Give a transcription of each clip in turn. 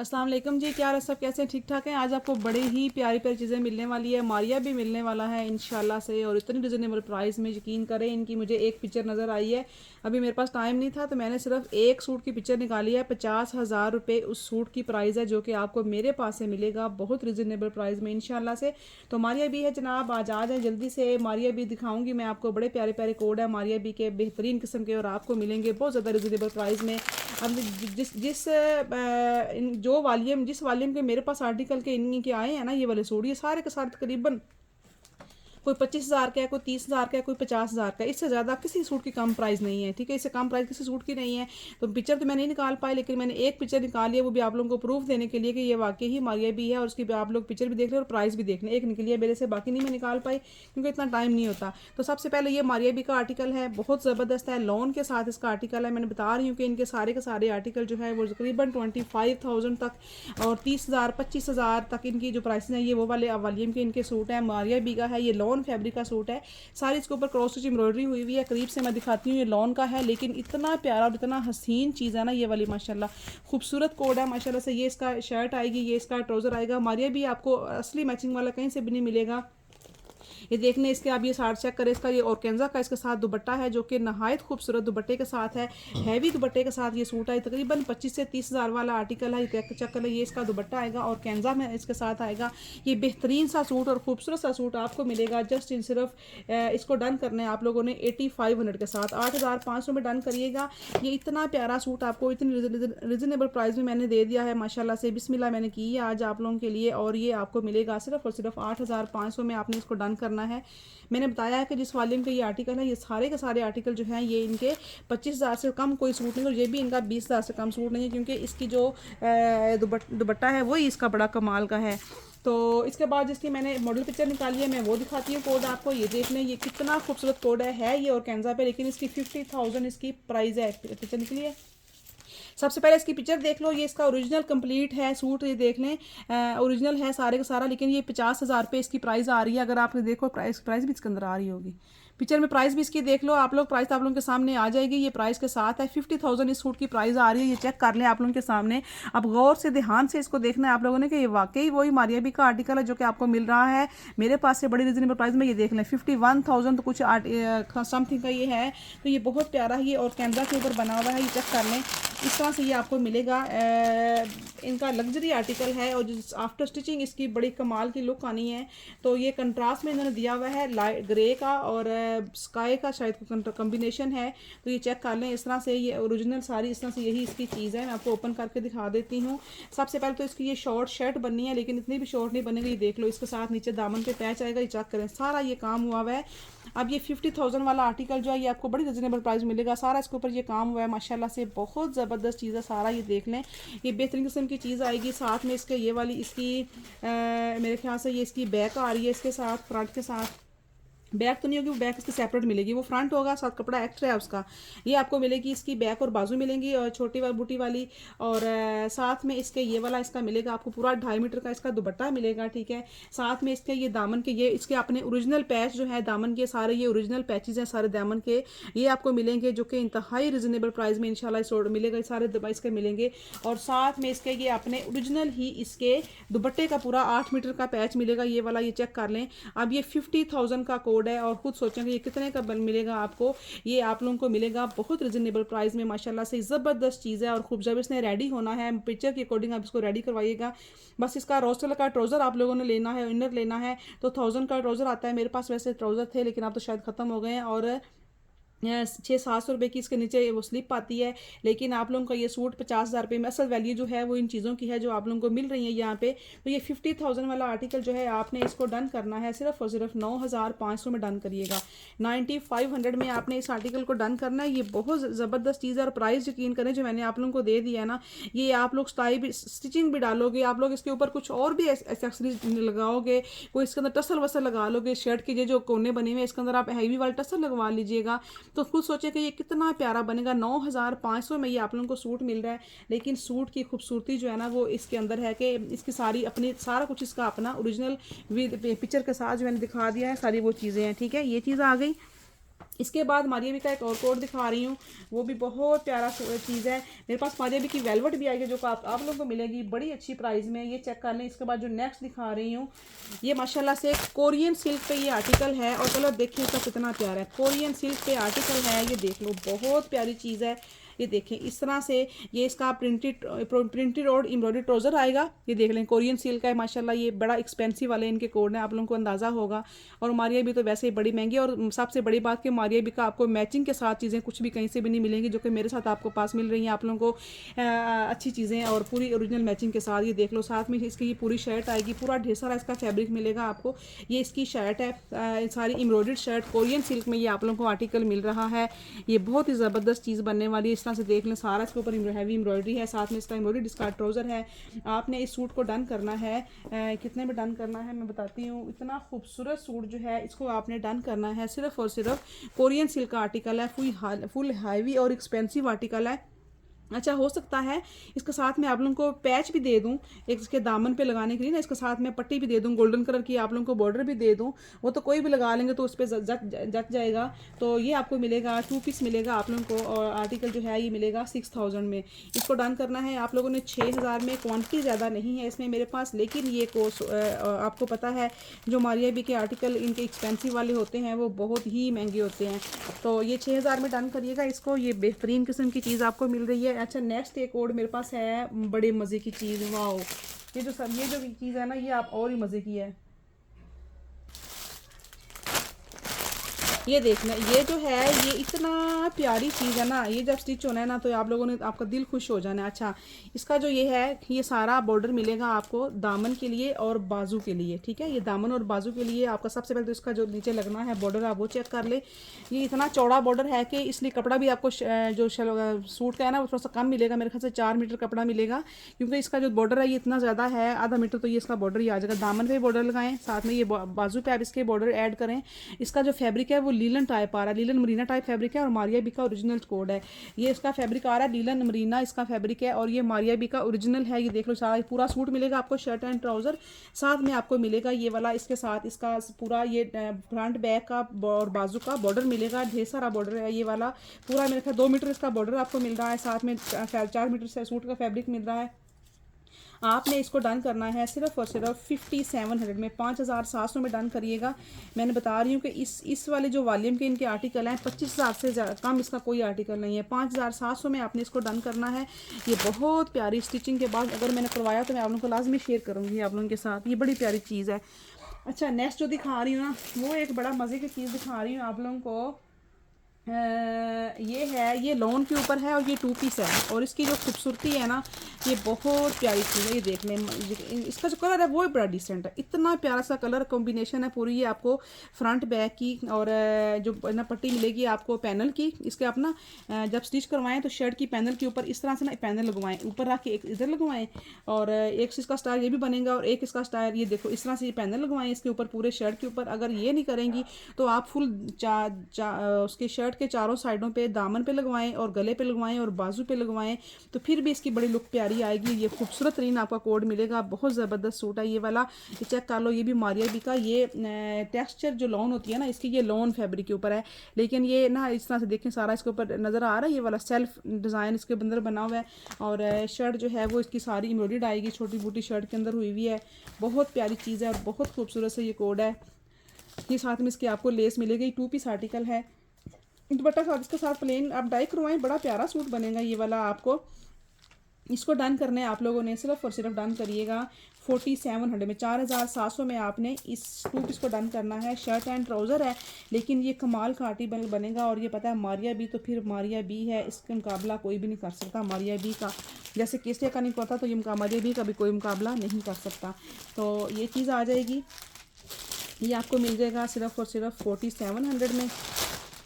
अस्सलाम वालेकुम जी, क्या हाल है? सब कैसे हैं? ठीक ठाक हैं? आज आपको बड़ी ही प्यारी प्यारी चीज़ें मिलने वाली है। मारिया भी मिलने वाला है इंशाल्लाह से, और इतनी रिजनेबल प्राइस में, यकीन करें। इनकी मुझे एक पिक्चर नज़र आई है, अभी मेरे पास टाइम नहीं था तो मैंने सिर्फ एक सूट की पिक्चर निकाली है। 50,000 रुपये उस सूट की प्राइस है, जो कि आपको मेरे पास से मिलेगा बहुत रिजनेबल प्राइस में इंशाल्लाह से। तो मारिया भी है जनाब, आज आ जाए जल्दी से। मारिया भी दिखाऊंगी मैं आपको, बड़े प्यारे प्यारे कोड है मारिया भी के, बेहतरीन किस्म के, और आपको मिलेंगे बहुत ज़्यादा रिजनेबल प्राइस में। अब जिस जिस जो वॉल्यूम जिस वॉल्यूम के मेरे पास आर्टिकल के इन्हीं के आए हैं ना, ये वाले सूट, ये सारे के सारे तकरीबन कोई 25,000 का है, कोई 30,000 का है, कोई 50,000 का है। इससे ज़्यादा किसी सूट की कम प्राइस नहीं है, ठीक है। इससे कम प्राइस किसी सूट की नहीं है। तो पिक्चर तो मैं नहीं निकाल पाई, लेकिन मैंने एक पिक्चर निकाली है, वो भी आप लोगों को प्रूफ देने के लिए कि ये वाकई ही मारिया भी है, और उसकी आप लोग पिक्चर भी देख लें और प्राइस भी देख लें। एक निकली है मेरे से, बाकी नहीं मैं निकाल पाई क्योंकि इतना टाइम नहीं होता। तो सबसे पहले ये मारिया भी का आर्टिकल है, बहुत ज़बरदस्त है, लोन के साथ इसका आर्टिकल है। मैंने बता रही हूँ कि इनके सारे के सारे आर्टिकल जो है वो तकरीबन 25,000 तक और 30,000 25,000 तक इनकी जो प्राइस है, ये वो वाले वॉल्यूम के इनके सूट हैं। मारिया भी का है, ये लॉन फैब्रिक का सूट है। सारी इसके ऊपर क्रॉस स्टिच एम्ब्रॉयडरी हुई हुई है। करीब से मैं दिखाती हूँ, ये लॉन का है, लेकिन इतना प्यारा और इतना हसीन चीज़ है ना ये वाली, माशाल्लाह खूबसूरत कोड है माशाल्लाह से। ये इसका शर्ट आएगी, ये इसका ट्राउज़र आएगा। मारिया भी आपको असली मैचिंग वाला कहीं से भी नहीं मिलेगा। ये देखने इसके आप ये साथ चेक करें, इसका ये ऑर्गेन्जा का इसके साथ दुपट्टा है, जो कि नहायत खूबसूरत दुपट्टे के साथ है। हैवी दुपट्टे के साथ ये सूट है, तकरीबन 25 से 30,000 वाला आर्टिकल है। चेक करें, ये इसका दुपट्टा आएगा और कैंजा में इसके साथ आएगा। ये बेहतरीन सा सूट और खूबसूरत सा सूट आपको मिलेगा जस्ट इन सिर्फ इसको डन करने आप लोगों ने 8500 के साथ 8,500 में डन करिएगा। ये इतना प्यारा सूट आपको इतनी रिजनेबल प्राइस में मैंने दे दिया है माशाल्लाह से। बिस्मिल्लाह मैंने की है आज आप लोगों के लिए, और ये आपको मिलेगा सिर्फ और सिर्फ 8,500 में। आपने इसको डन करना है। मैंने बताया है कि जिस वॉल्यूम का ये आर्टिकल है, ये सारे के सारे आर्टिकल जो हैं, ये इनके 25,000 से कम कोई सूट नहीं, और ये भी इनका 20,000 से कम सूट नहीं है, क्योंकि इसकी जो दुपट्टा है वही इसका बड़ा कमाल का है। तो इसके बाद जिसकी मैंने मॉडल पिक्चर निकाली है, मैं वो दिखाती हूँ कोड आपको। ये देख लें, ये कितना खूबसूरत कोड है ये और कैंजा पे, लेकिन इसकी 50,000 इसकी प्राइस है। पिक्चर निकली है, सबसे पहले इसकी पिक्चर देख लो। ये इसका ओरिजिनल कंप्लीट है सूट, ये देख लें ओरिजिनल है सारे का सारा, लेकिन ये 50,000 रुपये इसकी प्राइस आ रही है। अगर आपने देखो प्राइस भी इसके अंदर आ रही होगी पिक्चर में, प्राइस भी इसकी देख लो आप लोग। प्राइस आप लोगों के सामने आ जाएगी, ये प्राइस के साथ है। 50,000 इस सूट की प्राइस आ रही है, ये चेक कर लें आप लोगों के सामने। अब गौर से ध्यान से इसको देखना है आप लोगों ने कि ये वाकई वही मारिया भी का आर्टिकल है जो कि आपको मिल रहा है मेरे पास से बड़ी रिजनेबल प्राइस में। ये देख लें 51,000 तो कुछ समथिंग का ये है। तो ये बहुत प्यारा है, ये और कैमरा के ऊपर बना हुआ है, ये चेक कर लें। इस तरह से ये आपको मिलेगा। इनका लग्जरी आर्टिकल है, और जो आफ्टर स्टिचिंग इसकी बड़ी कमाल की लुक आनी है। तो ये कंट्रास्ट में इन्होंने दिया हुआ है, लाइट ग्रे का और स्काई का शायद कॉम्बिनेशन है। तो ये चेक कर लें इस तरह से, ये ओरिजिनल सारी इस तरह से यही इसकी चीज़ है। मैं आपको ओपन करके दिखा देती हूँ। सबसे पहले तो इसकी ये शॉर्ट शर्ट बननी है, लेकिन इतनी भी शॉर्ट नहीं बनेगी। ये देख लो, इसके साथ नीचे दामन पे पैच आएगा, ये चेक करें, सारा ये काम हुआ हुआ है। अब ये 50,000 वाला आर्टिकल जो है, ये आपको बड़ी रिजनेबल प्राइस मिलेगा। सारा इसके ऊपर ये काम हुआ है माशाल्लाह से, बहुत ज़बरदस्त चीज़ है सारा। ये देख लें, ये बेहतरीन किस्म की चीज़ आएगी। साथ में इसके ये वाली इसकी मेरे ख्याल से ये इसकी बैक आ रही है, इसके साथ फ्रंट के साथ। बैक तो नहीं होगी, वो बैक इसकी सेपरेट मिलेगी, वो फ्रंट होगा, साथ कपड़ा एक्स्ट्रा है उसका। ये आपको मिलेगी इसकी बैक और बाजू मिलेंगी, और छोटी वाली बूटी वाली, और साथ में इसके ये वाला इसका मिलेगा आपको पूरा 2.5 मीटर का इसका दुपट्टा मिलेगा, ठीक है। साथ में इसके ये दामन के, ये इसके अपने ओरिजिनल पैच जो है दामन के, सारे ये ओरिजिनल पैचेज हैं सारे दामन के, ये आपको मिलेंगे, जो कि इंतहाई रिजनेबल प्राइस में इंशाल्लाह मिलेगा। ये सारे डिवाइस के मिलेंगे, और साथ में इसके ये अपने ओरिजिनल ही इसके दुपट्टे का पूरा 8 मीटर का पैच मिलेगा, ये वाला, ये चेक कर लें। अब ये 50,000 का कोड है, और खुद सोचेंगे ये कितने का मिलेगा आपको। ये आप लोगों को मिलेगा बहुत रिजनेबल प्राइस में माशाल्लाह से। ज़बरदस्त चीज़ है, और खूब जब इसने रेडी होना है पिक्चर के अकॉर्डिंग आप इसको रेडी करवाइएगा। बस इसका रोज कलर का ट्राउज़र आप लोगों ने लेना है, इनर लेना है। तो 1000 का ट्राउज़र आता है, मेरे पास वैसे ट्राउज़र थे लेकिन अब तो शायद ख़त्म हो गए हैं, और 600-700 रुपये की इसके नीचे वो स्लिप आती है। लेकिन आप लोगों का ये सूट 50,000 रुपये में, असल वैल्यू जो है वो इन चीज़ों की है जो आप लोगों को मिल रही है यहाँ पे। तो ये 50,000 वाला आर्टिकल जो है, आपने इसको डन करना है सिर्फ और सिर्फ 9,500 में डन करिएगा। 9500 में आपने इस आर्टिकल को डन करना है। ये बहुत ज़बरदस्त चीज़ है, और प्राइस यकीन करें जो मैंने आप लोगों को दे दिया है ना, ये आप लोग स्टिचिंग भी डालोगे, आप लोग इसके ऊपर कुछ और भी एक्सेसरीज लगाओगे, कोई इसके अंदर टसल वसल लगा लोगे, शर्ट के जो कोने बने हुए हैं इसके अंदर आप हैवी वाला टसल लगवा लीजिएगा, तो खुद सोचे कि ये कितना प्यारा बनेगा। 9,500 में ये आप लोगों को सूट मिल रहा है। लेकिन सूट की खूबसूरती जो है ना, वो इसके अंदर है कि इसकी सारी अपनी सारा कुछ इसका अपना ओरिजिनल विद पिक्चर के साथ जो मैंने दिखा दिया है, सारी वो चीज़ें हैं, ठीक है। ये चीज़ आ गई। इसके बाद मारिया भी का एक और कोट दिखा रही हूँ, वो भी बहुत प्यारा चीज़ है। मेरे पास मारिया भी की वेलवेट भी आई है जो कि आप लोगों को मिलेगी बड़ी अच्छी प्राइस में, ये चेक कर लें। इसके बाद जो नेक्स्ट दिखा रही हूँ, ये माशाल्लाह से कोरियन सिल्क पे ये आर्टिकल है और कलर देखिए इसका कितना प्यारा है। कोरियन सिल्क पे आर्टिकल है, ये देख लो बहुत प्यारी चीज़ है। ये देखें इस तरह से ये इसका प्रिंटेड और एम्ब्रॉयडरी ट्राउज़र आएगा। ये देख लें कोरियन सिल्क का है माशाल्लाह, ये बड़ा एक्सपेंसिव वाले इनके कोड हैं, आप लोगों को अंदाज़ा होगा। और मारिया भी तो वैसे ही बड़ी महंगी, और सबसे बड़ी बात कि मारिया भी का आपको मैचिंग के साथ चीज़ें कुछ भी कहीं से भी नहीं मिलेंगी, जो कि मेरे साथ आपको पास मिल रही हैं आप लोगों को अच्छी चीज़ें और पूरी ओरिजिनल मैचिंग के साथ। ये देख लो साथ में इसकी ये पूरी शर्ट आएगी, पूरा ढेर सारा इसका फैब्रिक मिलेगा आपको। ये इसकी शर्ट है, सारी एम्ब्रॉयडर्ड शर्ट कोरियन सिल्क में ये आप लोगों को आर्टिकल मिल रहा है। ये बहुत ही ज़बरदस्त चीज़ बनने वाली है। इस तरह से देख लें सारा इसके ऊपर हैवी एम्ब्रॉयडरी है, साथ में इसका एम्ब्रॉयडरी इसका ट्राउज़र है। आपने इस सूट को डन करना है, कितने में डन करना है मैं बताती हूँ। इतना खूबसूरत सूट जो है इसको आपने डन करना है सिर्फ और सिर्फ कोरियन सिल्क का आर्टिकल है, फुल हैवी और एक्सपेंसिव आर्टिकल है। अच्छा हो सकता है इसके साथ में आप लोगों को पैच भी दे दूं, एक इसके दामन पे लगाने के लिए ना, इसके साथ में पट्टी भी दे दूं गोल्डन कलर की, आप लोगों को बॉर्डर भी दे दूं, वो तो कोई भी लगा लेंगे तो उस पर जच जाएगा। तो ये आपको मिलेगा 2 पीस मिलेगा आप लोगों को, और आर्टिकल जो है ये मिलेगा 6000 में। इसको डन करना है आप लोगों ने 6000 में। क्वान्टिटी ज़्यादा नहीं है इसमें मेरे पास, लेकिन ये कोर्स आपको पता है जो मारिया बी के आर्टिकल इनके एक्सपेंसिव वाले होते हैं वो बहुत ही महंगे होते हैं। तो ये 6000 में डन करिएगा इसको, ये बेहतरीन किस्म की चीज़ आपको मिल रही है। अच्छा नेक्स्ट एक और मेरे पास है बड़े मज़े की चीज़, वाओ ये जो चीज़ है ना ये आप और ही मज़े की है। ये देखना, ये जो है ये इतना प्यारी चीज़ है ना, ये जब स्टिच होना है ना तो आप लोगों ने आपका दिल खुश हो जाना है। अच्छा इसका जो ये है, ये सारा बॉर्डर मिलेगा आपको दामन के लिए और बाजू के लिए, ठीक है। ये दामन और बाजू के लिए आपका सबसे पहले तो इसका जो नीचे लगना है बॉर्डर आप वो चेक कर ले। ये इतना चौड़ा बॉर्डर है कि इसलिए कपड़ा भी आपको जो सूट का है ना वो थोड़ा सा कम मिलेगा, मेरे ख्याल से 4 मीटर कपड़ा मिलेगा, क्योंकि इसका जो बॉर्डर है ये इतना ज़्यादा है, आधा मीटर तो ये इसका बॉर्डर ही आ जाएगा। दामन पे बॉर्डर लगाएं, साथ में ये बाजू पे आप इसके बॉर्डर ऐड करें। इसका जो फैब्रिक है वो लीलन टाइप आ रहा है, लीलन मरीना टाइप फैब्रिक है, और मारिया बी का ओरिजिनल कोड है। ये इसका फैब्रिक आ रहा है लीलन मरीना, इसका फैब्रिक है, और ये मारिया बी का ओरिजिनल है। ये देख लो सारा पूरा सूट मिलेगा आपको, शर्ट एंड ट्राउजर साथ में आपको मिलेगा ये वाला, इसके साथ इसका पूरा ये फ्रंट बैक का और बाजू का बॉर्डर मिलेगा, ढेर सारा बॉर्डर है ये वाला पूरा, मेरे ख्याल 2 मीटर इसका बॉर्डर आपको मिल रहा है, साथ में 4 मीटर से सूट का फैब्रिक मिल रहा है। आपने इसको डन करना है सिर्फ और सिर्फ 5700 में, 5700 में डन करिएगा। मैंने बता रही हूँ कि इस वाले जो वॉल्यूम के इनके आर्टिकल हैं 25000 से कम इसका कोई आर्टिकल नहीं है। 5700 में आपने इसको डन करना है। ये बहुत प्यारी स्टिचिंग के बाद अगर मैंने करवाया तो मैं आप लोगों को लाजमी शेयर करूँगी आप लोगों के साथ, ये बड़ी प्यारी चीज़ है। अच्छा नेक्स्ट जो दिखा रही हूँ ना वो एक बड़ा मज़े की चीज़ दिखा रही हूँ आप लोगों को। ये है, ये लॉन के ऊपर है और ये 2 पीस है, और इसकी जो खूबसूरती है ना ये बहुत प्यारी चीज़ है। ये देख लें इसका जो कलर है वो बड़ा डिसेंट है, इतना प्यारा सा कलर कॉम्बिनेशन है पूरी। ये आपको फ्रंट बैक की और जो ना पट्टी मिलेगी आपको पैनल की, इसके आप ना जब स्टिच करवाएं तो शर्ट की पैनल के ऊपर इस तरह से ना पैनल लगवाएं, ऊपर रख के एक इधर लगवाएं, और एक इसका स्टाइल ये भी बनेगा और एक इसका स्टाइल ये देखो इस तरह से ये पैनल लगवाएं इसके ऊपर पूरे शर्ट के ऊपर। अगर ये नहीं करेंगी तो आप फुल उसके शर्ट के चारों साइडों पे दामन पे लगवाएं और गले पे लगवाएं और बाजू पे लगवाएं तो फिर भी इसकी बड़ी लुक प्यारी आएगी। ये खूबसूरत तरीन आपका कोड मिलेगा, बहुत ज़बरदस्त सूट है ये वाला। ये चेक कर लो, ये भी मारिया बी का ये टेक्सचर जो लॉन होती है ना इसकी, ये लॉन फैब्रिक के ऊपर है, लेकिन ये ना इस तरह से देखें सारा इसके ऊपर नज़र आ रहा है, ये वाला सेल्फ डिज़ाइन इसके अंदर बना हुआ है, और शर्ट जो है वो इसकी सारी एम्ब्रॉयडर्ड आएगी, छोटी मोटी शर्ट के अंदर हुई हुई है। बहुत प्यारी चीज़ है और बहुत खूबसूरत से ये कोड है। ये साथ में इसकी आपको लेस मिलेगी, 2 पीस आर्टिकल है। दुपट्टा साथ इसके साथ प्लेन आप डाई करवाएं, बड़ा प्यारा सूट बनेगा ये वाला आपको। इसको डन करना है आप लोगों ने सिर्फ और सिर्फ डन करिएगा 4700 में, 4700 में आपने इस 2 पीस को डन करना है। शर्ट एंड ट्राउज़र है, लेकिन ये कमाल का आर्टिकल बनेगा, और ये पता है मारिया बी तो फिर मारिया बी है, इसका मुकाबला कोई भी नहीं कर सकता मारिया बी का। जैसे केसिया का नहीं पता तो ये मारिया बी का भी कोई मुकाबला नहीं कर सकता। तो ये चीज़ आ जाएगी, ये आपको मिल जाएगा सिर्फ और सिर्फ 4700 में।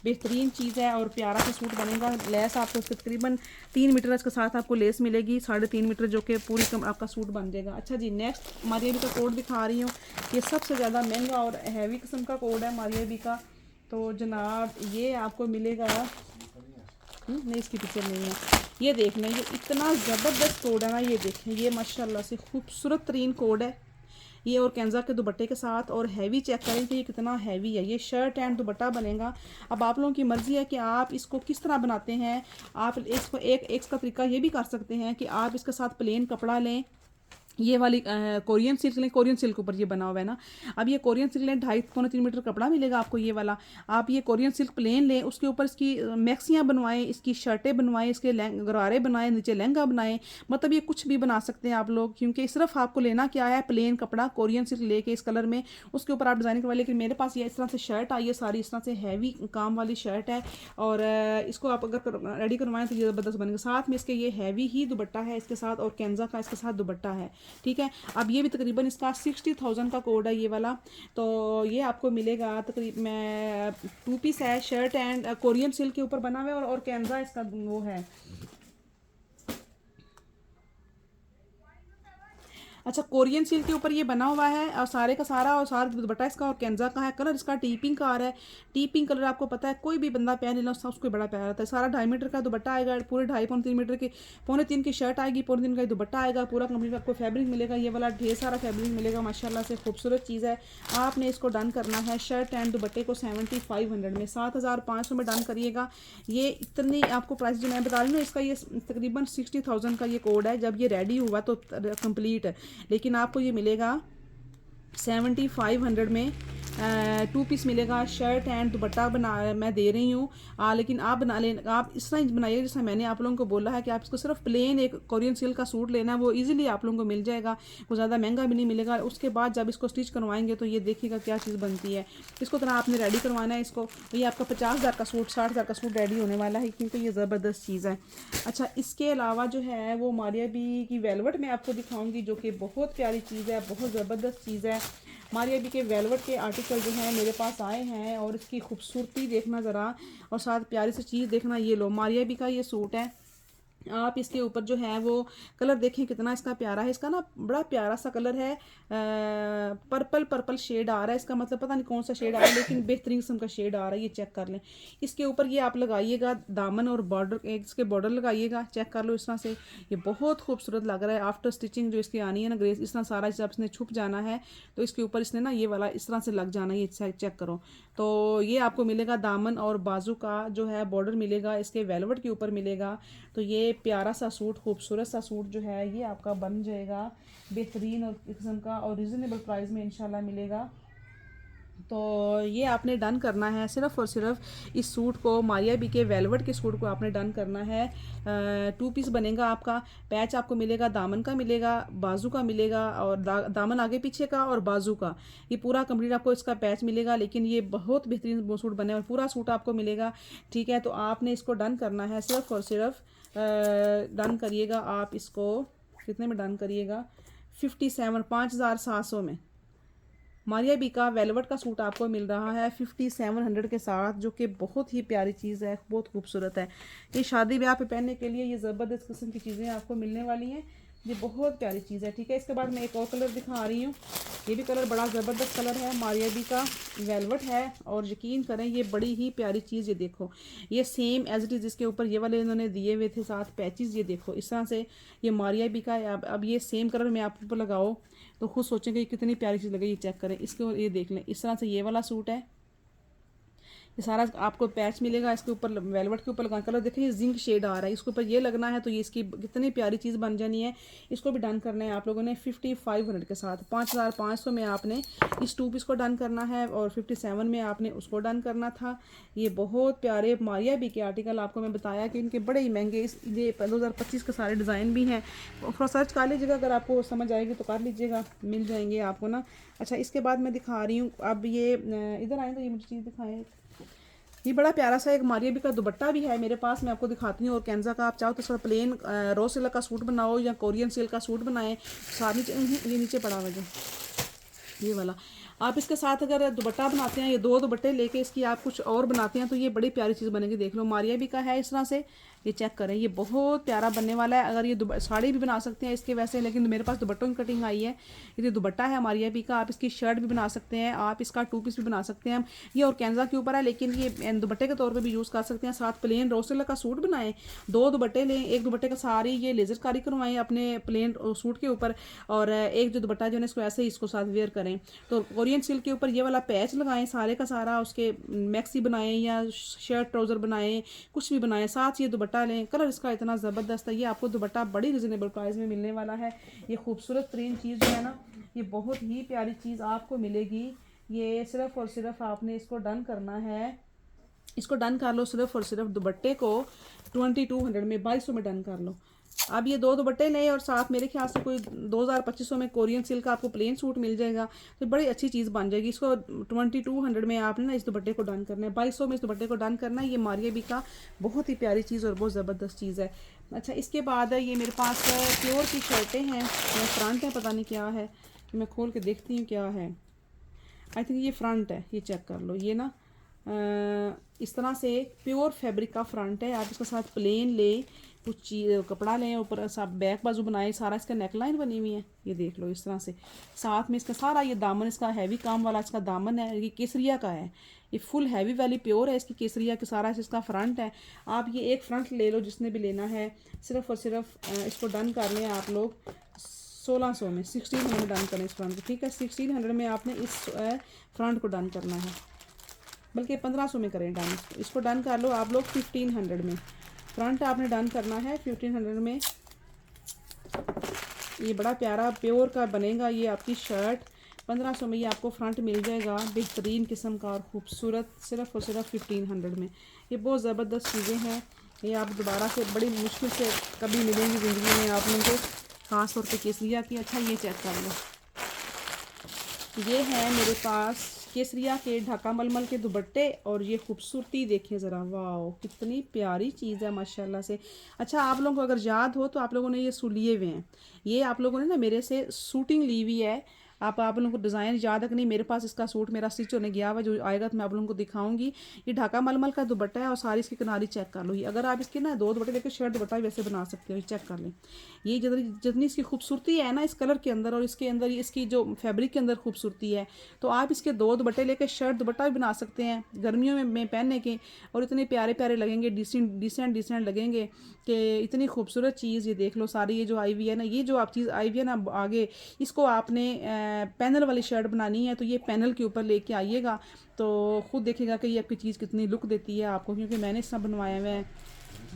बेहतरीन चीज़ है और प्यारा सा सूट बनेगा। लेस आपको इसके तकरीबन 3 मीटर इसके साथ आपको लेस मिलेगी, 3.5 मीटर, जो कि पूरी आपका सूट बन जाएगा। अच्छा जी नेक्स्ट मारिया बी का कोड दिखा रही हूँ, ये सबसे ज़्यादा महंगा और हैवी किस्म का कोड है मारिया बी का। तो जनाब ये आपको मिलेगा, नहीं इसकी पिक्चर नहीं है, ये देख लें, ये इतना ज़बरदस्त कोड है ना, ये देखें, ये माशाल्लाह से खूबसूरत तरीन कोड है। ये ऑर्गेन्जा के दुपट्टे के साथ। और हैवी चेक करें कि ये कितना हैवी है, ये शर्ट एंड दुपट्टा बनेगा। अब आप लोगों की मर्ज़ी है कि आप इसको किस तरह बनाते हैं। आप इसको एक का तरीका ये भी कर सकते हैं कि आप इसके साथ प्लेन कपड़ा लें, ये वाली कोरियन सिल्क लें, कोरियन सिल्क ऊपर ये बना हुआ है ना। अब ये कोरियन सिल्क लें, 2.5-3 मीटर कपड़ा मिलेगा आपको ये वाला। आप ये कोरियन सिल्क प्लेन लें, उसके ऊपर इसकी मैक्सियाँ बनवाएं, इसकी शर्टें बनवाएं, इसके गरारे बनाएं, नीचे लहंगा बनाएं। मतलब ये कुछ भी बना सकते हैं आप लोग, क्योंकि सिर्फ आपको लेना क्या है, प्लेन कपड़ा कोरियन सिल्क लेके इस कलर में उसके ऊपर आप डिज़ाइन करवाएं। लेकिन मेरे पास ये इस तरह से शर्ट आई है सारी, इस तरह से हैवी काम वाली शर्ट है। और इसको आप अगर रेडी करवाएं तो ये ज़बरदस्त बनेगा। साथ में इसके ये हैवी ही दुपट्टा है इसके साथ, और कैंजा का इसके साथ दुपट्टा है, ठीक है। अब ये भी तकरीबन इसका 60,000 का कोड है ये वाला। तो ये आपको मिलेगा तकरीबन में 2 पीस है, शर्ट एंड कोरियन सिल्क के ऊपर बना हुआ है, और कैंजा इसका वो है। अच्छा, कोरियन सिल्क के ऊपर ये बना हुआ है और सारे का सारा, और सारा दुपट्टा इसका ऑर्गेन्जा का है। कलर इसका टी पिंक आ रहा है। टी पिंक कलर आपको पता है, कोई भी बंदा पहन लेना उसको बड़ा प्यारा आता है। सारा 2.5 मीटर का दुपट्टा आएगा, पूरे 2.5-3 मीटर के, 2.25 की शर्ट आएगी, 2.25 का दुपट्टा आएगा, पूरा कंप्लीट आपको फैब्रिक मिलेगा। ये वाला ढेर सारा फैब्रिक मिलेगा, माशाल्लाह से खूबसूरत चीज़ है। आपने इसको डन करना है शर्ट एंड दुपट्टे को 7500 में, 7500 में डन करिएगा। ये इतनी आपको प्राइस जो मैं बता रही हूँ इसका, ये तकरीबन 60,000 का ये कोड है। जब ये रेडी हुआ तो कंप्लीट है, लेकिन आपको ये मिलेगा 7500 में। 2 पीस मिलेगा, शर्ट एंड दुपट्टा बना मैं दे रही हूँ। लेकिन आप बना लें, आप इस तरह बनाइए जैसा मैंने आप लोगों को बोला है कि आप इसको सिर्फ प्लेन एक कोरियन सिल्क का सूट लेना है, वो इजीली आप लोगों को मिल जाएगा, वो ज़्यादा महंगा भी नहीं मिलेगा। उसके बाद जब इसको स्टिच करवाएंगे तो ये देखिएगा क्या चीज़ बनती है। इसको तरह आपने रेडी करवाना है इसको। ये आपका 50,000 का सूट, 60,000 का सूट रेडी होने वाला है, क्योंकि ये ज़बरदस्त चीज़ है। अच्छा, इसके अलावा जो है वो मारिया बी की वेलवेट मैं आपको दिखाऊंगी, जो कि बहुत प्यारी चीज़ है, बहुत ज़बरदस्त चीज़ है। मारिया बी के वेलवेट के आर्टिकल जो हैं मेरे पास आए हैं, और इसकी खूबसूरती देखना ज़रा, और साथ प्यारी सी चीज़ देखना। ये लो, मारिया बी का ये सूट है। आप इसके ऊपर जो है वो कलर देखें कितना इसका प्यारा है। इसका ना बड़ा प्यारा सा कलर है, पर्पल शेड आ रहा है इसका, मतलब पता नहीं कौन सा शेड आ रहा है, लेकिन बेहतरीन किस्म का शेड आ रहा है। ये चेक कर लें। इसके ऊपर ये आप लगाइएगा दामन और बॉर्डर, इसके बॉर्डर लगाइएगा, चेक कर लो इस तरह से। ये बहुत खूबसूरत लग रहा है। आफ्टर स्टिचिंग जो इसकी आनी है ना ग्रेस, इस तरह सारा जब इसने छुप जाना है तो इसके ऊपर इसने ना ये वाला इस तरह से लग जाना है। ये चेक करो। तो ये आपको मिलेगा दामन और बाजू का जो है बॉर्डर मिलेगा, इसके वेलवेट के ऊपर मिलेगा। तो ये प्यारा सा सूट, खूबसूरत सा सूट जो है ये आपका बन जाएगा बेहतरीन और किस्म का, और रिजनेबल प्राइस में इंशाल्लाह मिलेगा। तो ये आपने डन करना है सिर्फ़ और सिर्फ इस सूट को, मारिया बी के वेलवेट के सूट को आपने डन करना है। 2 पीस बनेगा आपका। पैच आपको मिलेगा, दामन का मिलेगा, बाजू का मिलेगा, और दामन आगे पीछे का और बाजू का, ये पूरा कंप्लीट आपको इसका पैच मिलेगा। लेकिन ये बहुत बेहतरीन सूट बने और पूरा सूट आपको मिलेगा, ठीक है। तो आपने इसको डन करना है सिर्फ़ और सिर्फ, डन करिएगा आप इसको, कितने में डन करिएगा, 57,500 में। मारिया बी का वेलवेट का सूट आपको मिल रहा है 5700 के साथ, जो कि बहुत ही प्यारी चीज़ है, बहुत खूबसूरत है। ये शादी ब्याह पे पहनने के लिए ये ज़बरदस्त किस्म की चीज़ें आपको मिलने वाली हैं। ये बहुत प्यारी चीज़ है, ठीक है। इसके बाद मैं एक और कलर दिखा रही हूँ। ये भी कलर बड़ा ज़बरदस्त कलर है, मारिया बी का वेलवेट है, और यकीन करें ये बड़ी ही प्यारी चीज़। ये देखो, ये सेम एज इट इज़ जिसके ऊपर ये वाले इन्होंने दिए हुए थे साथ पैचेस, ये देखो इस तरह से ये मारिया बी का है। अब ये सेम कलर में आप ऊपर लगाओ तो खुद सोचेंगे कि कितनी प्यारी चीज़ लगे। ये चेक करें इसके, ये देख लें इस तरह से ये वाला सूट है। ये सारा आपको पैच मिलेगा, इसके ऊपर वेलवेट के ऊपर लगा कलर देखें, ये जिंक शेड आ रहा है, इसके ऊपर ये लगना है तो ये इसकी कितनी प्यारी चीज़ बन जानी है। इसको भी डन करना है आप लोगों ने 5500 के साथ। 5500 में आपने इस 2 पीस को डन करना है, और 57 में आपने उसको डन करना था। ये बहुत प्यारे मारिया बी के आर्टिकल आपको मैं बताया कि इनके बड़े ही महंगे, ये 2025 के सारे डिज़ाइन भी हैं। थोड़ा सर्च कर लीजिएगा, अगर आपको समझ आएगी तो कर लीजिएगा, मिल जाएंगे आपको ना। अच्छा, इसके बाद मैं दिखा रही हूँ, अब ये इधर आए तो ये मुझे चीज़ दिखाएं। ये बड़ा प्यारा सा एक मारिया बी का दुपट्टा भी है मेरे पास, मैं आपको दिखाती हूँ। और कैंजा का आप चाहो तो सर प्लेन रो सिल्क का सूट बनाओ या कोरियन सिल्क का सूट बनाएं। साथ ये नीचे पड़ा हुआ जो ये वाला, आप इसके साथ अगर दुपट्टा बनाते हैं, ये 2 दुपट्टे लेके इसकी आप कुछ और बनाते हैं तो ये बड़ी प्यारी चीज़ बनेगी। देख लो, मारिया बी का है इस तरह से, ये चेक करें, ये बहुत प्यारा बनने वाला है। अगर ये साड़ी भी बना सकते हैं इसके वैसे, लेकिन मेरे पास दुपट्टों की कटिंग आई है। ये दुपट्टा है हमारी अभी का, आप इसकी शर्ट भी बना सकते हैं, आप इसका 2 पीस भी बना सकते हैं। ये ऑर्गेन्जा के ऊपर है, लेकिन ये दुपट्टे के तौर पे भी यूज़ कर सकते हैं। साथ प्लेन रोस्टेला का सूट बनाएं, 2 दुपट्टे लें, एक दुपट्टे का सारी ये लेजर कारी करवाएं अपने प्लेन सूट के ऊपर, और एक जो दुपट्टा जो है इसको ऐसे ही इसको साथ वेयर करें। तो कोरियन सिल्क के ऊपर ये वाला पैच लगाएं सारे का सारा, उसके मैक्सी बनाएं या शर्ट ट्राउज़र बनाएं, कुछ भी बनाएं, साथ ये दुपट्टा लें। कलर इसका इतना ज़बरदस्त है, ये आपको दुपट्टा बड़ी रिजनेबल प्राइस में मिलने वाला है। ये खूबसूरत तरीन चीज़ जो है ना, ये बहुत ही प्यारी चीज़ आपको मिलेगी। ये सिर्फ़ और सिर्फ आपने इसको डन करना है, इसको डन कर लो सिर्फ और सिर्फ दुपट्टे को 2200 में, 2200 में डन कर लो। अब ये 2 दुपट्टे लें और साथ मेरे ख्याल से कोई 2200 में कोरियन सिल्क का आपको प्लेन सूट मिल जाएगा, तो बड़ी अच्छी चीज़ बन जाएगी। इसको 2200 में आपने ना इस दुपट्टे को डन करना है, 2200 में इस दुपट्टे को डन करना है। ये मारिया बी का बहुत ही प्यारी चीज़ और बहुत ज़बरदस्त चीज़ है। अच्छा, इसके बाद ये मेरे पास प्योर की शर्टें हैं या फ्रंट है, पता नहीं क्या है, मैं खोल के देखती हूँ क्या है। आई थिंक ये फ्रंट है, ये चेक कर लो। ये ना इस तरह से प्योर फैब्रिक का फ्रंट है। आप इसके साथ प्लेन लें, कुछ चीज़ कपड़ा लें, ऊपर सब बैक बाजू बनाए, सारा इसका नेकलाइन बनी हुई है, ये देख लो इस तरह से। साथ में इसका सारा ये दामन, इसका हैवी काम वाला इसका दामन है, ये केसरिया का है, ये फुल हैवी वाली प्योर है इसकी केसरिया के, सारा इसका फ्रंट है। आप ये एक फ्रंट ले लो जिसने भी लेना है, सिर्फ और सिर्फ इसको डन कर लें आप लोग 1600 में, 1600 में डन करें इस फ्रंट को, ठीक है। 1600 में आपने इस फ्रंट को डन करना है, बल्कि 1500 में करें डन, इसको डन कर लो आप लोग 1500 में। फ्रंट आपने डन करना है 1500 में। ये बड़ा प्यारा प्योर का बनेगा ये आपकी शर्ट, 1500 में ये आपको फ्रंट मिल जाएगा, बेहतरीन किस्म का और ख़ूबसूरत, सिर्फ और सिर्फ 1500 में। ये बहुत ज़बरदस्त चीज़ें हैं, ये आप दोबारा से बड़ी मुश्किल से कभी मिलेंगी ज़िंदगी में आप लोगों को, ख़ास तौर पे केसरिया की। अच्छा, ये चेक कर लो, ये है मेरे पास केसरिया के ढाका मलमल के दुपट्टे, और ये खूबसूरती देखें ज़रा, वाह कितनी प्यारी चीज़ है माशाल्लाह से। अच्छा, आप लोगों को अगर याद हो तो आप लोगों ने ये सूट लिए हुए हैं, ये आप लोगों ने ना मेरे से शूटिंग ली हुई है। आप लोगों को डिज़ाइन याद है कि नहीं, मेरे पास इसका सूट मेरा स्टिच होने गया हुआ, जो आएगा तो मैं आप लोगों को दिखाऊंगी। ये ढाका मलमल का दुपट्टा है और सारी इसकी किनारी चेक कर लो। ये अगर आप इसके ना 2 दुपट्टे लेकर शर्ट दुपट्टा वैसे बना सकते हो, चेक कर लें। ये जितनी इसकी खूबसूरती है ना इस कलर के अंदर, और इसके अंदर इसकी जो फैब्रिक के अंदर खूबसूरती है, तो आप इसके 2 दुपट्टे लेकर शर्ट दुपट्टा भी बना सकते हैं गर्मियों में पहनने के, और इतने प्यारे प्यारे लगेंगे, डिसेंट लगेंगे कि इतनी खूबसूरत चीज़। ये देख लो सारी ये जो आई हुई है ना, ये जो आप चीज़ आई हुई है ना आगे, इसको आपने पैनल वाली शर्ट बनानी है तो ये पैनल के ऊपर लेके आइएगा, तो ख़ुद देखेगा कि ये आपकी चीज़ कितनी लुक देती है आपको, क्योंकि मैंने इसका बनवाया हुआ है,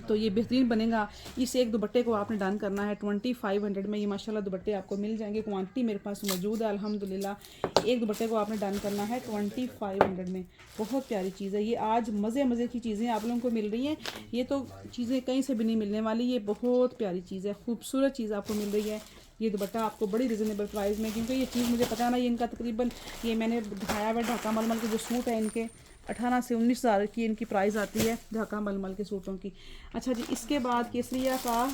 तो ये बेहतरीन बनेगा। इस एक दुपट्टे को आपने डन करना है 2500 में। ये माशाल्लाह दुपट्टे आपको मिल जाएंगे, क्वांटिटी मेरे पास मौजूद है अल्हम्दुलिल्लाह। एक दुपट्टे को आपने डन करना है 2500 में। बहुत प्यारी चीज़ है ये, आज मज़े की चीज़ें आप लोगों को मिल रही हैं, ये तो चीज़ें कहीं से भी नहीं मिलने वाली, ये बहुत प्यारी चीज़ है, खूबसूरत चीज़ आपको मिल रही है। ये दुपट्टा आपको बड़ी रिजनेबल प्राइस में, क्योंकि ये चीज़ मुझे पता ना, ये इनका तकरीबन, ये मैंने दिखाया हुआ ढाका मलमल के जो सूट है इनके 18 से 19 हज़ार की इनकी प्राइस आती है ढाका मलमल के सूटों की। अच्छा जी, इसके बाद केसरिया का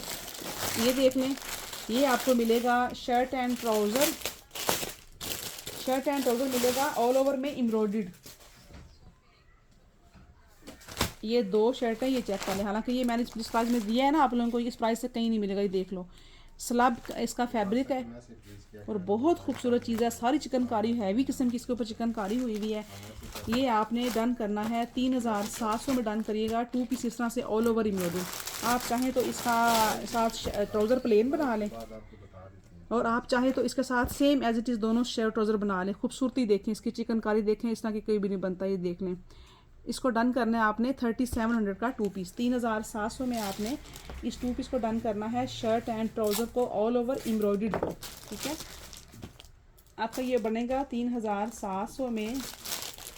ये देख लें, ये आपको मिलेगा शर्ट एंड ट्राउज़र मिलेगा ऑल ओवर में एम्ब्रॉयडर्ड। ये 2 शर्टें, ये चेक कर लें, हालांकि ये मैंने जिस प्राइस में दिया है ना आप लोगों को, इस प्राइस से कहीं नहीं मिलेगा। ये देख लो, स्लब इसका फैब्रिक है और बहुत खूबसूरत चीज़ है, सारी चिकनकारी हैवी किस्म की इसके ऊपर चिकनकारी हुई हुई है। ये आपने डन करना है 3700 में डन करिएगा, 2 पीस इस तरह से ऑल ओवर एम्ब्रॉयडरी। आप चाहें तो इसका साथ ट्राउज़र प्लेन बना लें, और आप चाहें तो इसके साथ सेम एज इट इज़ दोनों शर्ट ट्राउज़र बना लें। खूबसूरती देखें, इसकी चिकनकारी देखें, इस तरह की कोई भी नहीं बनता, ये देख लें। इसको डन करना है आपने 3700 का 2 पीस, 3700 में आपने इस 2 पीस को डन करना है, शर्ट एंड ट्राउज़र को ऑल ओवर एम्ब्रॉयडर्ड को, ठीक है। आपका ये बनेगा 3700 में,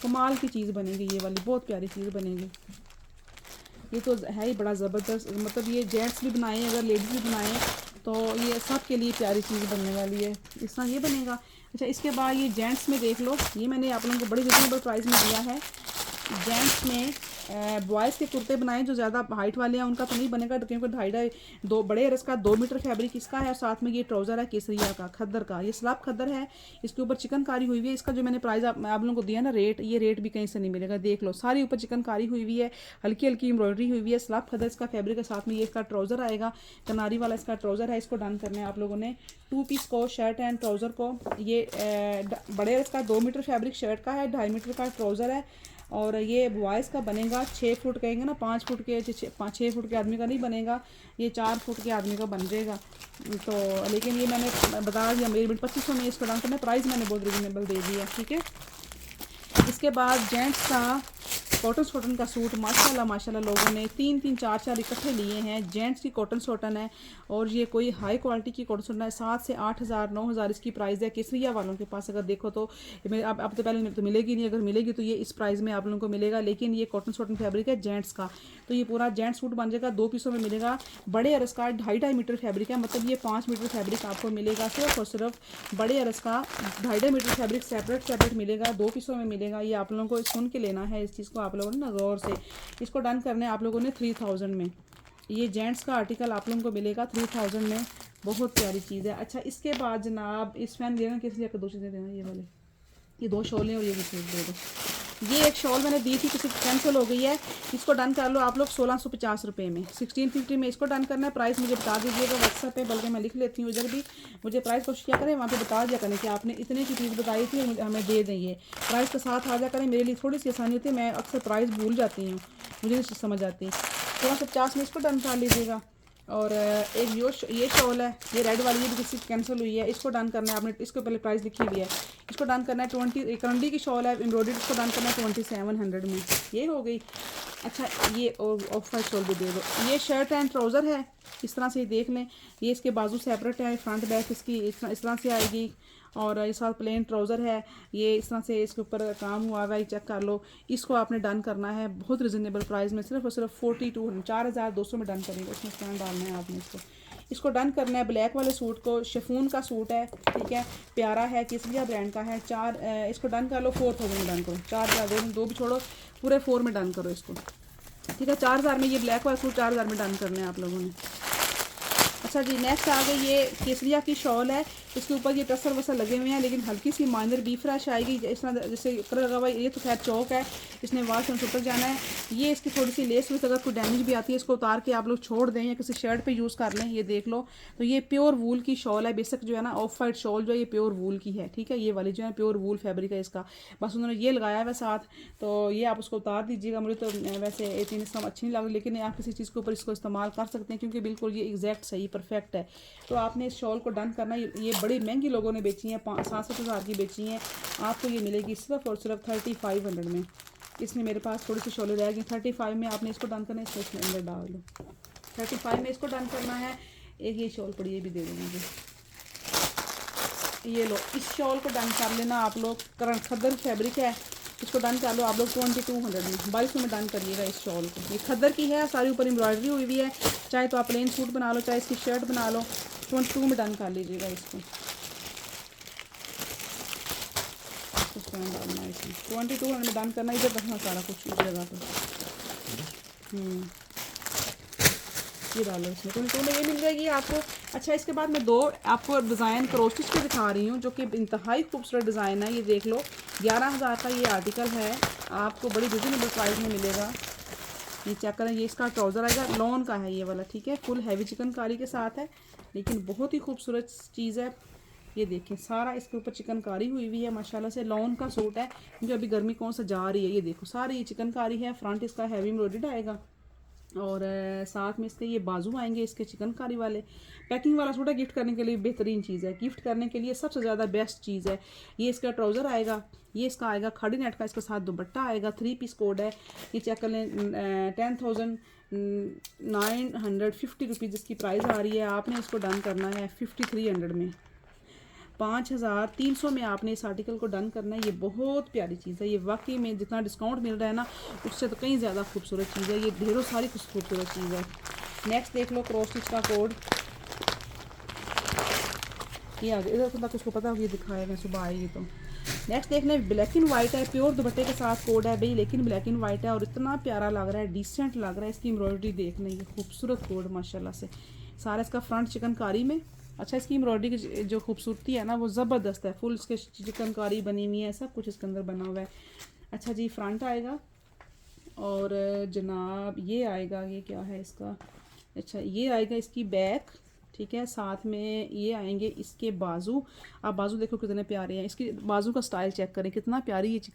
कमाल की चीज़ बनेगी ये वाली, बहुत प्यारी चीज़ बनेगी। ये तो है ही बड़ा ज़बरदस्त, मतलब ये जेंट्स भी बनाएं अगर लेडीज़ भी बनाएं तो ये सब के लिए प्यारी चीज़ बनने वाली है, इस तरह ये बनेगा। अच्छा, इसके बाद ये जेंट्स में देख लो, ये मैंने आप लोगों को बड़ी रिजनेबल प्राइस में दिया है, जेंट्स में बॉयज़ के कुर्ते बनाए जो ज़्यादा हाइट वाले हैं उनका तो नहीं बनेगा, क्योंकि 2.5 दो बड़े अरस का 2 मीटर फैब्रिक इसका है, और साथ में ये ट्राउज़र है केसरिया का खद्दर का, ये स्लाब खद्दर है, इसके ऊपर चिकनकारी हुई हुई है। इसका जो मैंने प्राइस आप लोगों को दिया ना रेट, ये रेट भी कहीं से नहीं मिलेगा, देख लो सारी ऊपर चिकनकारी हुई हुई है, हल्की हल्की एम्ब्रॉयडरी हुई हुई है, स्लाब खद्दर इसका फैब्रिक है, साथ में ये इसका ट्राउज़र आएगा, कनारी वाला इसका ट्राउज़र है। इसको डन करना है आप लोगों ने 2 पीस को, शर्ट एंड ट्राउज़र को। ये बड़े अरस का 2 मीटर फैब्रिक शर्ट का है, 2.5 मीटर का ट्राउज़र है, और ये बॉयज़ का बनेगा 6 फुट कहेंगे ना, 5 फुट के 6 फुट के आदमी का नहीं बनेगा, ये 4 फुट के आदमी का बन जाएगा। तो लेकिन ये मैंने बता दिया मेरे 2500 में इसको डाउन करना, प्राइस मैंने बहुत रिजनेबल दे दिया, ठीक है। इसके बाद जेंट्स का कॉटन का सूट माशाल्लाह माशाल्लाह लोगों ने 3-3 4-4 इकट्ठे लिए हैं। जेंट्स की कॉटन है, और ये कोई हाई क्वालिटी की कॉटन है, 7 से 8,000 9,000 इसकी प्राइस है। केसरिया वालों के पास अगर देखो तो अब तो पहले तो मिलेगी नहीं, अगर मिलेगी तो ये इस प्राइस में आप लोगों को मिलेगा, लेकिन ये कॉटन फैब्रिक है जेंट्स का, तो ये पूरा जेंट्स सूट बन जाएगा, 2 पीसों में मिलेगा। बड़े अरस का 2.5 मीटर फैब्रिक है, मतलब ये 5 मीटर फैब्रिक आपको मिलेगा, सिर्फ और सिर्फ बड़े अरस का 2.5 मीटर फैब्रिक सेपरेट मिलेगा, 2 पीसों में मिलेगा। ये आप लोगों को सुन के लेना है, इस चीज़ को आप लोगों ने ना गौर से इसको डन करना है आप लोगों ने 3000 में। ये जेंट्स का आर्टिकल आप लोगों को मिलेगा 3000 में, बहुत प्यारी चीज़ है। अच्छा इसके बाद जनाब इस फैन देना, किस लिए 2 चीज़ें देना, ये वाले, ये 2 शॉलें और ये भी सूट दे दो। ये एक शॉल मैंने दी थी, किसी कैंसिल हो गई है, इसको डन कर लो आप लोग 1650 रुपये में, 1650 में इसको डन करना है। प्राइस मुझे बता दीजिएगा व्हाट्सएप पे, बल्कि मैं लिख लेती हूँ इधर भी, मुझे प्राइस कोशिश क्या करें वहाँ पे बता दिया करें कि आपने इतने की चीज़ बताई थी, हमें दे देंगे, प्राइस के साथ आ जा करें, मेरे लिए थोड़ी सी आसानी होती है, मैं अक्सर प्राइस भूल जाती हूँ, मुझे नहीं समझ आती। 1650 में इसको डन कर लीजिएगा। और एक ये शॉल है, ये रेड वाली, ये भी किसी कैंसिल हुई है, इसको डन करना है आपने, इसको पहले प्राइस लिखी हुई है, इसको डन करना है 20, करंडी की शॉल है एम्ब्रॉयडरी, इसको डन करना है 2700 में, ये हो गई। अच्छा ये ऑफ वाइट शॉल भी दे दो। ये शर्ट एंड ट्राउज़र है, इस तरह से देख लें, ये इसके बाजू सेपरेट है, फ्रंट बैक इसकी इस तरह से आएगी, और इस साथ प्लेन ट्राउज़र है, ये इस तरह से इसके ऊपर काम हुआ हुआ है, चेक कर लो। इसको आपने डन करना है बहुत रिजनेबल प्राइस में, सिर्फ और सिर्फ 4200 में डन करेंगे, इसमें स्टैंड डालना है आपने इसको डन करना है। ब्लैक वाले सूट को, शिफॉन का सूट है, ठीक है, प्यारा है, केसरिया ब्रांड का है, इसको डन कर लो 4000 में डन करो, 4000 दो भी छोड़ो, पूरे 4 में डन करो इसको, ठीक है। 4000 में ये ब्लैक वाला सूट 4000 में डन करना है आप लोगों ने। अच्छा जी नेक्स्ट आ गई, ये केसरिया की शॉल है, इसके ऊपर ये टसर वसर लगे हुए हैं, लेकिन हल्की सी माइनर बी फ्रेश आएगी, इस तरह जैसे कलर लगा हुआ है, ये तो खैर चौक है, इसने वाश में उतर जाना है। ये इसकी थोड़ी सी लेस वेस अगर कोई डैमेज भी आती है, इसको उतार के आप लोग छोड़ दें या किसी शर्ट पे यूज़ कर लें, ये देख लो। तो ये प्योर वूल की शॉल है, बेसिक जो है ना ऑफ वाइट शॉल जो है ये प्योर वूल की है, ठीक है, ये वाली जो है प्योर वूल फैब्रिक है इसका, बस उन्होंने ये लगाया हुआ साथ, तो ये आप उसको उतार दीजिएगा। मुझे तो वैसे इतनी इसका अच्छी नहीं लग रही, लेकिन आप किसी चीज़ के ऊपर इसको इस्तेमाल कर सकते हैं, क्योंकि बिल्कुल ये एग्जैक्ट सही परफेक्ट है। तो आपने इस शॉल को डन करना, ये बड़ी महंगी लोगों ने बेची हैं, 7-7 हज़ार की बेची हैं, आपको ये मिलेगी सिर्फ और सिर्फ 3500 में। इसमें मेरे पास थोड़ी सी शॉलें रह गई, 35 में आपने इसको डन करना है, इसको अंदर डाल दो, 35 में इसको डन करना है। एक ये शॉल पड़ी, ये भी दे देंगे मुझे, ये लो, इस शॉल को डन कर लेना आप लोग, खद्दर फैब्रिक है, इसको डन कर लो आप लोग 2200 में, 2200 में डन करिएगा इस शॉल को। ये खद्दर की है, सारी ऊपर एम्ब्रॉयडरी हुई हुई है, चाहे तो आप प्लेन सूट बना लो, चाहे इसकी शर्ट बना लो, 22 में डन कर लीजिएगा इसको। डालना है इसमें 2200 में डन करना, इधर रखना सारा कुछ इस जगह पर, ये डालो इसमें, 22 में ये मिल जाएगी आपको। अच्छा इसके बाद मैं 2 आपको डिज़ाइन क्रॉस स्टिच के दिखा रही हूँ, जो कि इंतहाई खूबसूरत डिज़ाइन है, ये देख लो, 11000 का ये आर्टिकल है, आपको बड़ी रिजनेबल प्राइस में मिलेगा। ये चेक करें, ये इसका ट्राउज़र आएगा, लॉन का है ये वाला, ठीक है, फुल हैवी चिकनकारी के साथ है, लेकिन बहुत ही खूबसूरत चीज़ है। ये देखें सारा इसके ऊपर चिकनकारी हुई हुई है, माशाल्लाह से लॉन का सूट है, क्योंकि अभी गर्मी कौन सा जा रही है, ये देखो सारी ये चिकनकारी है, फ्रंट इसका हैवी एम्ब्रॉयडर्ड आएगा, और साथ में इसके ये बाजू आएंगे इसके चिकनकारी वाले। पैकिंग वाला सूट है, गिफ्ट करने के लिए बेहतरीन चीज़ है, गिफ्ट करने के लिए सबसे ज़्यादा बेस्ट चीज़ है। ये इसका ट्राउज़र आएगा, ये इसका आएगा खड़ी नेट का, इसके साथ दुपट्टा आएगा, 3 पीस कोड है, ये चेक कर लें, 10,950 रुपीज़ इसकी प्राइस आ रही है। आपने इसको डन करना है 5300 में, 5300 में आपने इस आर्टिकल को डन करना है। ये बहुत प्यारी चीज़ है, ये वाकई में जितना डिस्काउंट मिल रहा है ना, उससे तो कहीं ज़्यादा खूबसूरत चीज़ है, ये ढेरों सारी खूबसूरत चीज़ है। नेक्स्ट देख लो क्रॉस स्टिच का कोड, ये आगे इधर तक उसको पता हो, ये दिखाया मैं सुबह आएगी तो नेक्स्ट देख लें, ब्लैक एंड वाइट है, प्योर दुपट्टे के साथ कोड है भाई, लेकिन ब्लैक एंड वाइट है और इतना प्यारा लग रहा है, डिसेंट लग रहा है। इसकी एम्ब्रॉयडरी देख लें, ये खूबसूरत कोड माशाल्लाह से। सारा इसका फ्रंट चिकनकारी में, अच्छा इसकी एम्ब्रॉयडरी की जो खूबसूरती है ना वो ज़बरदस्त है, फुल इसके चिकनकारी बनी हुई है, सब कुछ इसके अंदर बना हुआ है। अच्छा जी, फ्रंट आएगा और जनाब ये आएगा, ये क्या है इसका, अच्छा ये आएगा इसकी बैक, ठीक है। साथ में ये आएंगे इसके बाजू। आप बाजू देखो कितने प्यारे हैं, इसकी बाजू का स्टाइल चेक करें, कितना प्यारी ये